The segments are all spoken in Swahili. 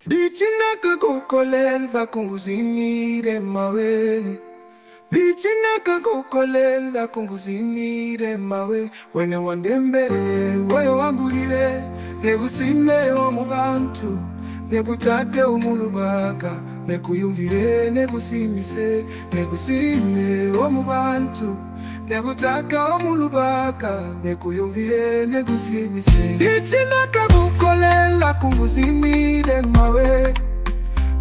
Bichinaka kukolela kunguzinire mawe. Bichinaka kukolela kunguzinire mawe. Wene wandembele wayo wambulire. Negusime mu bantu. Negutake umulubaka. Nekuyumvire negusimise. Negusime mu bantu. Negutake umulubaka. Nekuyumvire negusimise. Bichinaka kukolela kunguzinire mawe.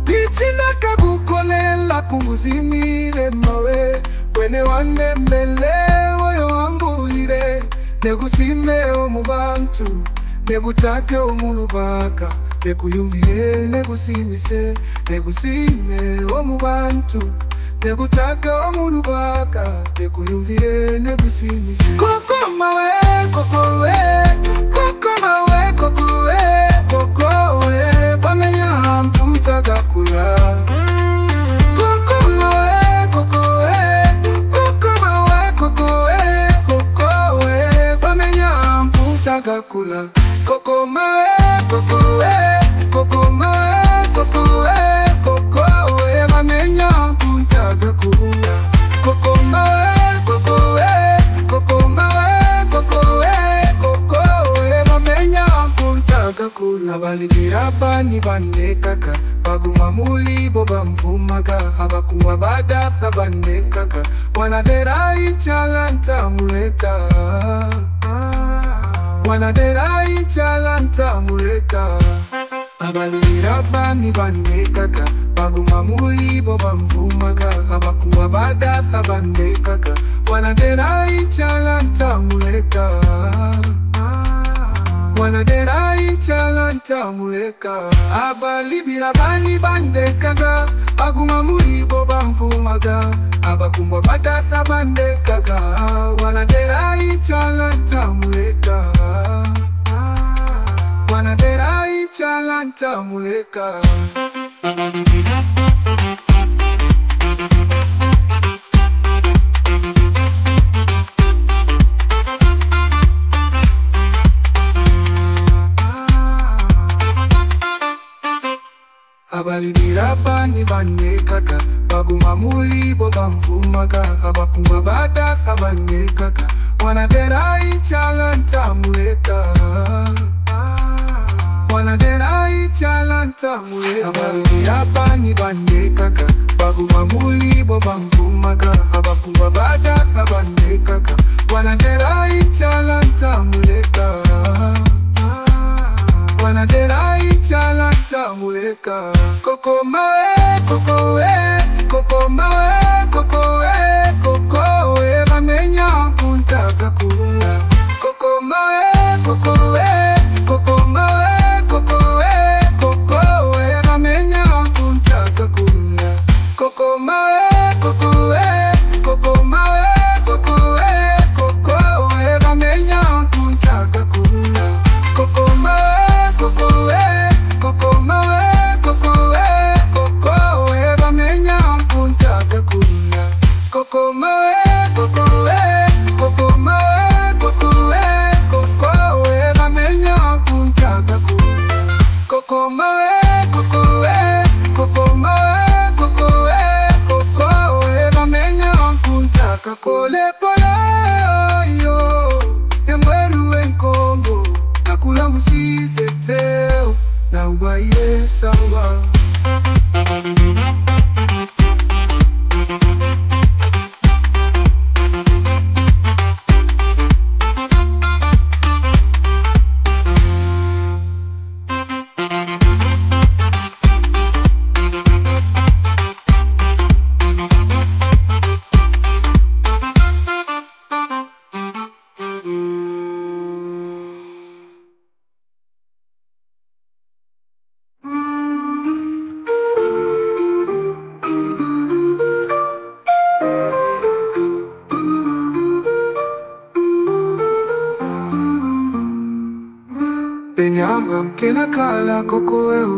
Bichinaka kukolela kunguzinire mawe. Wene wandembele wayo wambulire. Negusime mu bantu. Negutake umulubaka. Nekuyumvire negusimise. Negusime mu bantu. Negutake umulubaka. Nekuyumvire negusimise. Koko mawe, koko we. Koko mawe, koko we. Koko we. Pamenya mputaka kula. Koko mawe, koko we. Koko mawe, koko we. Koko we. Pamenya mputaka kula. Koko mawe, koko we. Koko mawe, koko we. Koko we. Pamenya mputaka kula. Koko mawe, koko we. Koko mawe, koko we. Koko we. Pamenya mputaka kula. Abalibira bani banekaka. Baguma mulibo bamvumaga. Abakuwa badatha banekaka. Wanadera ichalanta muleka. Wanadera ichalanta muleka. Abalibira bani banekaka. Baguma mulibo bamvumaga. Abakuwa badatha banekaka. Wanadera ichalanta muleka. Wanadera ichalanta muleka. Abalibira bani bandekaga. Baguma mulibo bamvumaga. Abakuwa badatha bandekaga. Wanadera ichalanta muleka. Wanadera ichalanta muleka. Abalibira bani banekaka. Baguma mulibo bamvumaga. Abakuwa badatha banekaka. Wanadera ichalanta muleka. Wanadera ichalanta muleka. Abalibira bani banekaka. Baguma mulibo bamvumaga. Abakuwa badatha banekaka. Wanadera ichalanta muleka. Wanadera ichalanta muleka. Koko mawe, koko we. Koko mawe, koko we. Koko we. Pamenya mputaka kula. Koko mawe, koko we. Koko mawe, koko we. Koko we. Pamenya mputaka kula. Koko mawe, koko we. Koko mawe, koko we. Koko we. Pamenya mputaka kula. Koko mawe, koko we. Koko mawe, koko we. Koko we. Pamenya mputaka kula. Koko mawe, koko we. Koko mawe, koko we. Koko we. Pamenya mputaka kula. Koko mawe, koko we. Koko mawe, koko we. Koko we. Pamenya mputaka kule pole yo. Yamweru enkombo. Nakula musize teo. Na ubaye sawa. Penyamba kena kala koko eu.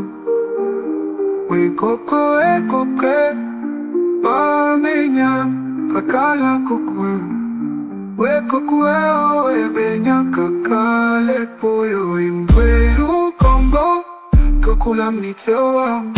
We koko e koke. Pamenya kakala koko eu. We koko eu e benya kakale poyo imbweru kombo. twakula mliteo wangu.